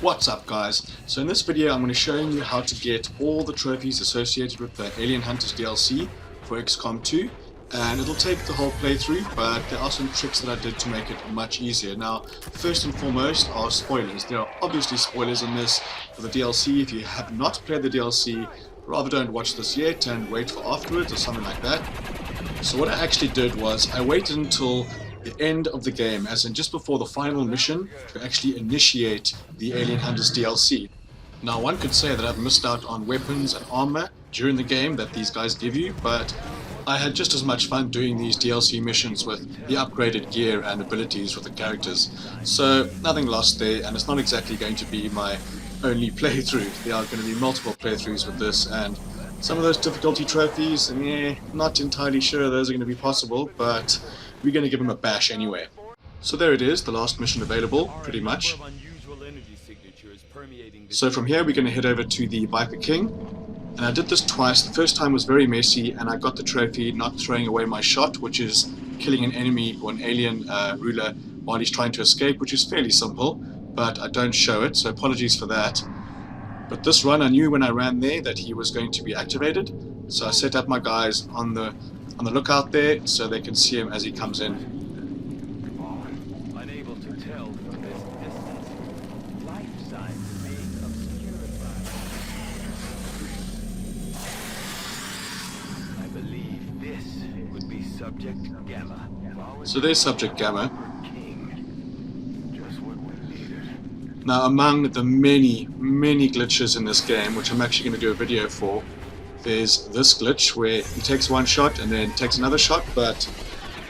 What's up guys? So in this video I'm going to show you how to get all the trophies associated with the Alien Hunters DLC for XCOM 2, and it'll take the whole playthrough, but there are some tricks that I did to make it much easier. Now first and foremost are spoilers. There are obviously spoilers in this for the DLC. If you have not played the DLC, rather don't watch this yet and wait for afterwards or something like that. So what I actually did was I waited until the end of the game, as in just before the final mission, to actually initiate the Alien Hunters DLC. Now one could say that I've missed out on weapons and armor during the game that these guys give you, but I had just as much fun doing these DLC missions with the upgraded gear and abilities with the characters. So nothing lost there, and it's not exactly going to be my only playthrough. There are going to be multiple playthroughs with this, and some of those difficulty trophies, not entirely sure those are going to be possible, but we're going to give them a bash anyway. So there it is, the last mission available, pretty much. So from here we're going to head over to the Viper King, and I did this twice. The first time was very messy, and I got the trophy not throwing away my shot, which is killing an enemy or an alien ruler while he's trying to escape, which is fairly simple, but I don't show it, so apologies for that. But this run, I knew when I ran there that he was going to be activated, so I set up my guys on the lookout there so they can see him as he comes in. Unable to tell from this distance, life signs being obscured by. I believe this would be Subject Gamma. So there's Subject Gamma. Just what we needed. Now among the many glitches in this game, which I'm actually going to do a video for, there's this glitch where he takes one shot and then takes another shot, but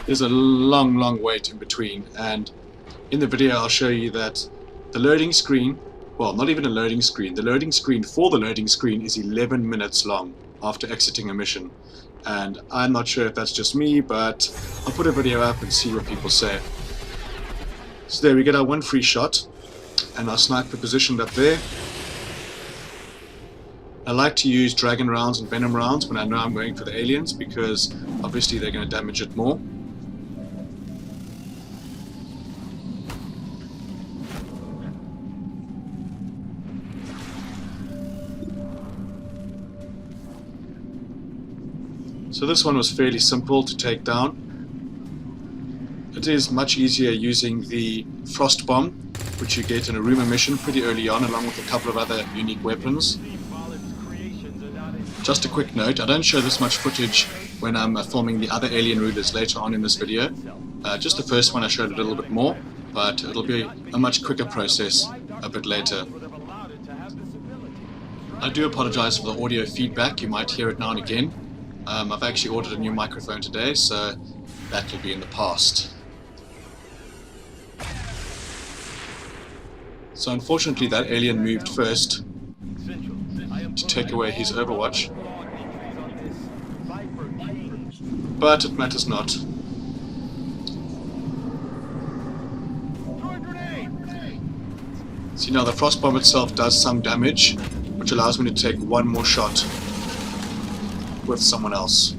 there's a long wait in between, and in the video I'll show you that the loading screen, well, not even a loading screen, the loading screen for the loading screen is 11 minutes long after exiting a mission, and I'm not sure if that's just me, but I'll put a video up and see what people say. So there we get our one free shot, and our sniper positioned up there. I like to use dragon rounds and venom rounds when I know I'm going for the aliens, because obviously they're going to damage it more. So this one was fairly simple to take down. It is much easier using the frost bomb, which you get in a rumor mission pretty early on, along with a couple of other unique weapons. Just a quick note, I don't show this much footage when I'm filming the other alien rulers later on in this video. Just the first one I showed a little bit more, but it'll be a much quicker process a bit later. I do apologize for the audio feedback, you might hear it now and again. I've actually ordered a new microphone today, so that will be in the past. So unfortunately that alien moved first to take away his overwatch, but it matters not. See, now the frost bomb itself does some damage, which allows me to take one more shot with someone else.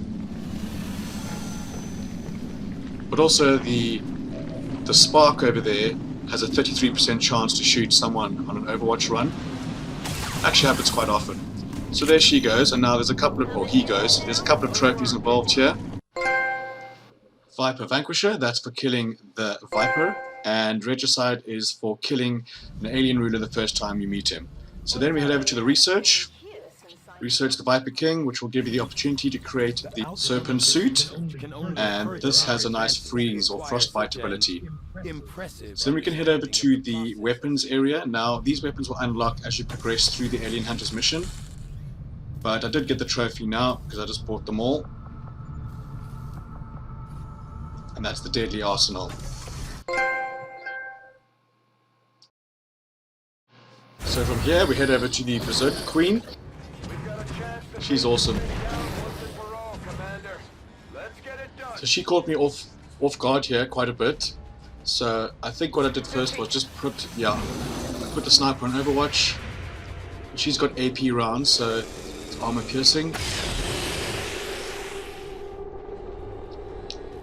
But also the spark over there has a 33% chance to shoot someone on an overwatch run. Actually happens quite often. So there she goes, and now there's a couple of, or he goes, there's a couple of trophies involved here. Viper Vanquisher, that's for killing the Viper, and Regicide is for killing an alien ruler the first time you meet him. So then we head over to the research the Viper King, which will give you the opportunity to create the Serpent suit, and this has a nice freeze or frostbite ability. So then we can head over to the weapons area. Now these weapons will unlock as you progress through the Alien Hunters mission, but I did get the trophy now because I just bought them all, and that's the Deadly Arsenal. So from here we head over to the Berserker Queen. She's awesome. So she caught me off guard here quite a bit. So I think what I did first was just put the sniper on Overwatch. She's got AP rounds, so it's armor piercing.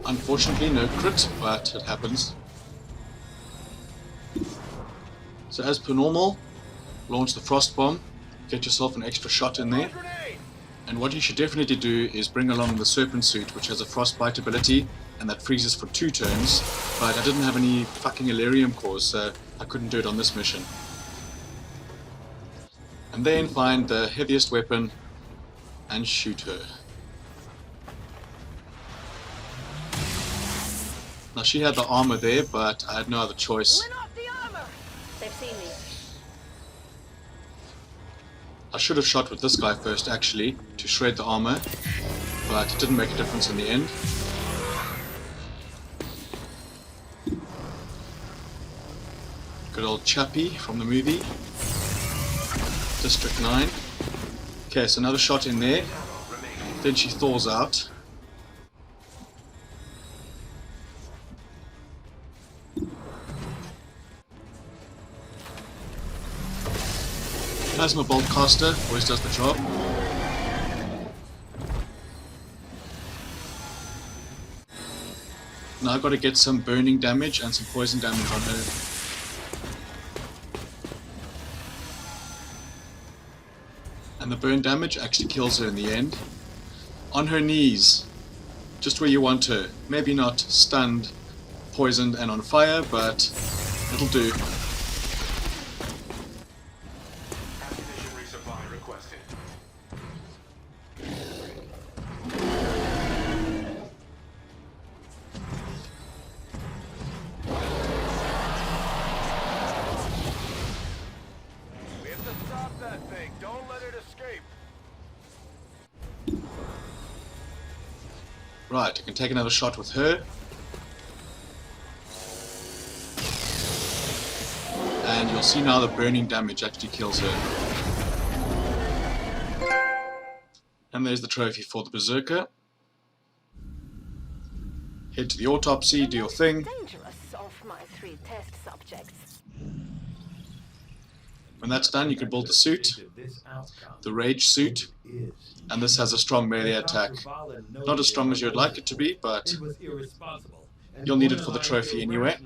Unfortunately, no crit, but it happens. So as per normal, launch the frost bomb, get yourself an extra shot in there. And what you should definitely do is bring along the serpent suit, which has a frostbite ability and that freezes for 2 turns, but I didn't have any fucking Elerium cores, so I couldn't do it on this mission. And then find the heaviest weapon and shoot her. Now she had the armor there, but I had no other choice. Win off the armor! They've seen me. I should have shot with this guy first actually, to shred the armor, but it didn't make a difference in the end. Good old Chappie from the movie. District 9. Okay, so another shot in there. Then she thaws out. Plasma Bolt Caster always does the job. Now I've got to get some burning damage and some poison damage on her. And the burn damage actually kills her in the end. On her knees, just where you want her. Maybe not stunned, poisoned and on fire, but it'll do. Right, I can take another shot with her. And you'll see now the burning damage actually kills her. And there's the trophy for the Berserker. Head to the autopsy, do your thing. Dangerous of my 3 test subjects. When that's done, you can build the suit, the r.a.g.e suit, and this has a strong melee attack. Not as strong as you'd like it to be, but you'll need it for the trophy anyway.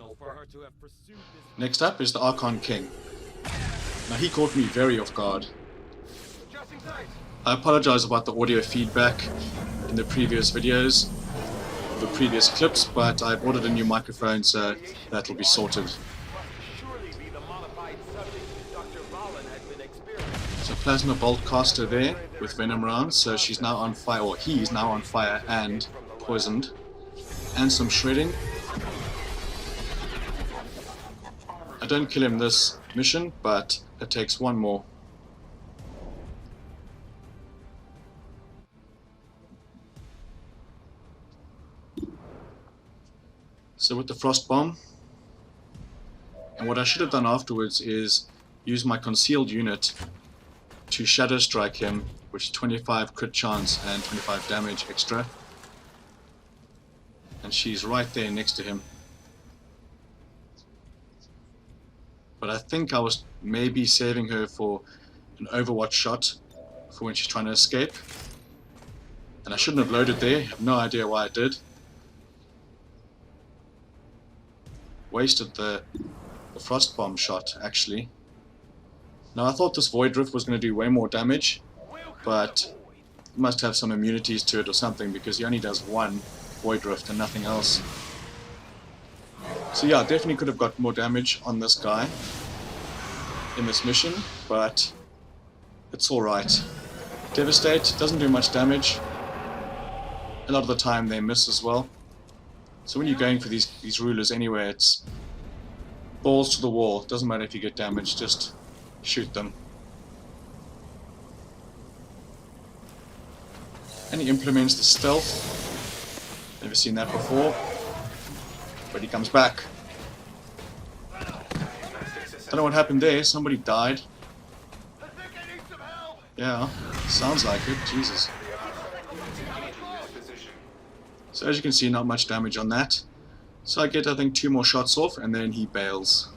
Next up is the Archon King. Now he caught me very off guard. I apologize about the audio feedback in the previous videos, the previous clips, but I've ordered a new microphone, so that'll be sorted. So Plasma Bolt Caster there with Venom rounds, so she's now on fire, or he's now on fire and poisoned. And some shredding. I don't kill him this mission, but it takes 1 more. So with the frost bomb, and what I should have done afterwards is use my concealed unit to shadow strike him, which is 25 crit chance and 25 damage extra. And she's right there next to him. But I think I was maybe saving her for an Overwatch shot for when she's trying to escape. And I shouldn't have loaded there, I have no idea why I did. Wasted the frost bomb shot actually. Now I thought this Void Rift was going to do way more damage, but it must have some immunities to it or something, because he only does 1 Void Rift and nothing else. So yeah, I definitely could have got more damage on this guy in this mission, but it's alright. Devastate doesn't do much damage. A lot of the time they miss as well. So when you're going for these rulers anyway, it's balls to the wall. Doesn't matter if you get damaged, just shoot them. And he implements the stealth. Never seen that before. But he comes back. Don't know what happened there. Somebody died. Yeah, sounds like it. Jesus. So as you can see, not much damage on that. So I get, I think, 2 more shots off, and then he bails.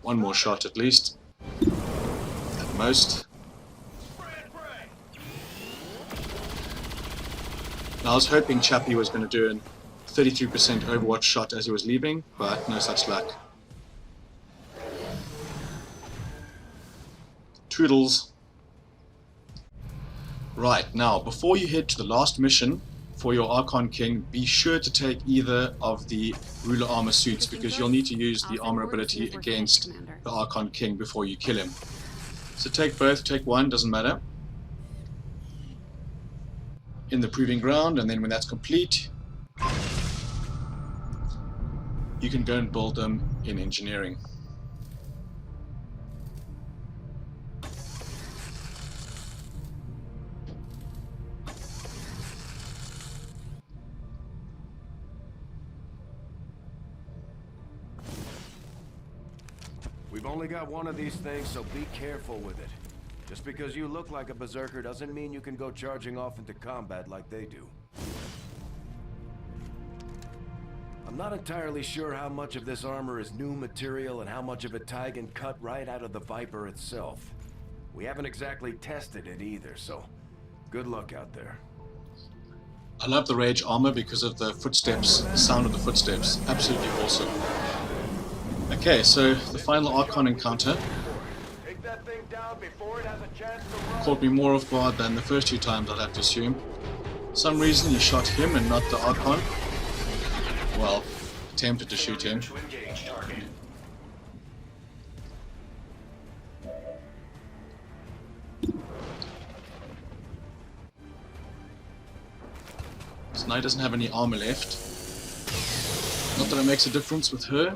One more shot at least. At most. Now, I was hoping Chappie was going to do a 33% Overwatch shot as he was leaving, but no such luck. Toodles. Right, now, before you head to the last mission for your Archon King, be sure to take either of the ruler armor suits, because you'll need to use the armor ability against the Archon King before you kill him. So take both, take one, doesn't matter. In the proving ground, and then when that's complete, you can go and build them in engineering. We've only got one of these things, so be careful with it. Just because you look like a Berserker doesn't mean you can go charging off into combat like they do. I'm not entirely sure how much of this armor is new material and how much of it Tygan cut right out of the Viper itself. We haven't exactly tested it either, so good luck out there. I love the r.a.g.e armor because of the footsteps, the sound of the footsteps. Absolutely awesome. Okay, so the final Archon encounter caught me more off guard than the first two times, I'd have to assume. For some reason he shot him and not the Archon. Well, attempted to shoot him. So now he doesn't have any armor left. Not that it makes a difference with her.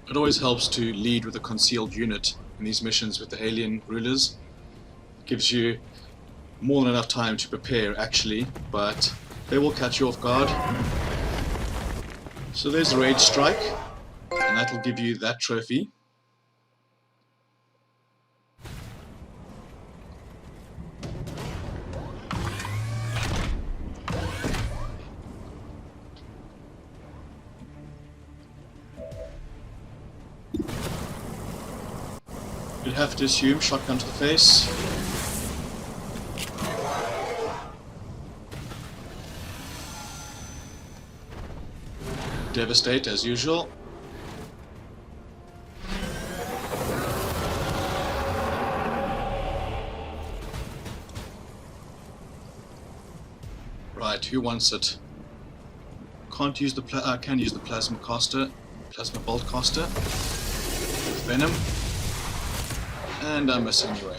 It always helps to lead with a concealed unit in these missions with the alien rulers. Gives you more than enough time to prepare actually, but they will catch you off guard. So there's a r.a.g.e strike, and that will give you that trophy. You'd have to assume shotgun to the face. Devastate as usual. Right, who wants it? Can't use the can use the plasma bolt caster. Venom. And I miss anyway.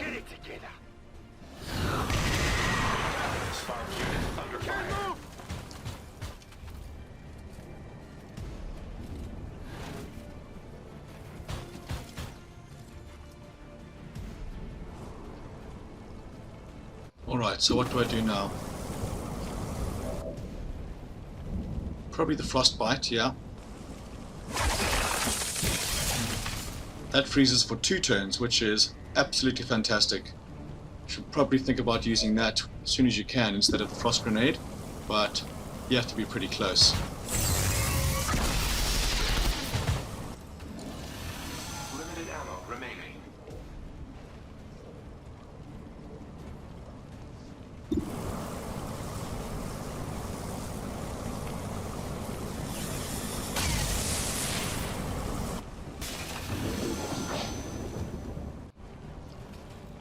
Alright, so what do I do now? Probably the frostbite, yeah. That freezes for 2 turns, which is absolutely fantastic. Should probably think about using that as soon as you can instead of the frost grenade, but you have to be pretty close. Limited ammo remaining.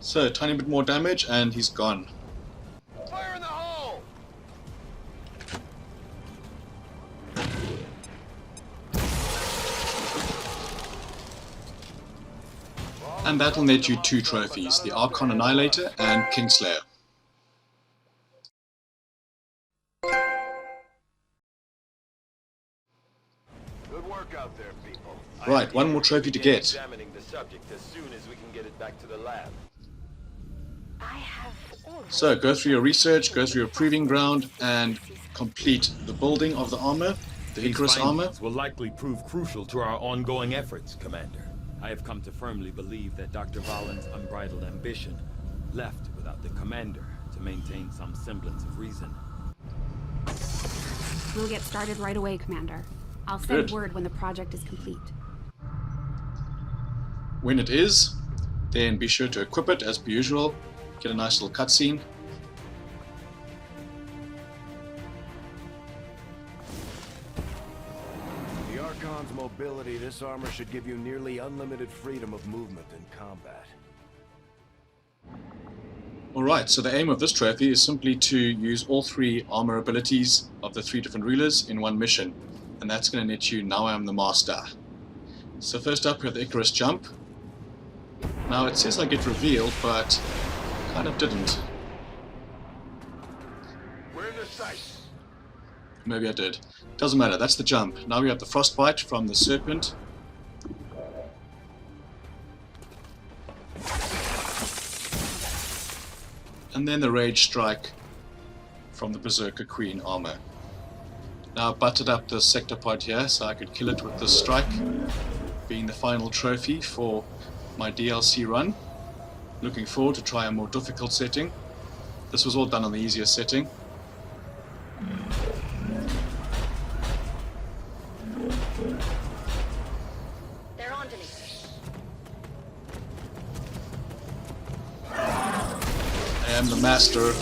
So, a tiny bit more damage and he's gone. Fire in the hole! And that'll net you 2 trophies, the Archon Annihilator and Kingslayer. Good work out there, people. Right, one more trophy to get. Examining the subject as soon as we can get it back to the lab. I have already So, go through your research, go through your proving ground, and complete the building of the armor, the Icarus armor. These will likely prove crucial to our ongoing efforts, Commander. I have come to firmly believe that Dr. Vahlen's unbridled ambition left without the Commander to maintain some semblance of reason. We'll get started right away, Commander. I'll send Good. word when the project is complete. When it is, then be sure to equip it as per usual. Get a nice little cutscene. The Archon's mobility, this armor should give you nearly unlimited freedom of movement in combat. Alright, so the aim of this trophy is simply to use all 3 armor abilities of the 3 different rulers in one mission. And that's going to net you Now I Am the Master. So first up we have the Icarus jump. Now it says I get revealed, but kind of didn't. We're in the sight. Maybe I did. Doesn't matter, that's the jump. Now we have the frostbite from the serpent. And then the rage strike from the Berserker Queen armor. Now I butted up the sector pod here so I could kill it with this strike, being the final trophy for my DLC run. Looking forward to try a more difficult setting. This was all done on the easier setting. They're on to me. I am the master.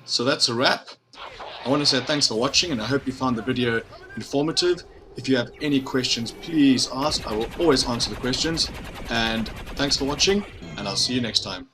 So that's a wrap. I want to say thanks for watching, and I hope you found the video informative. If you have any questions, please ask. I will always answer the questions. And thanks for watching, and I'll see you next time.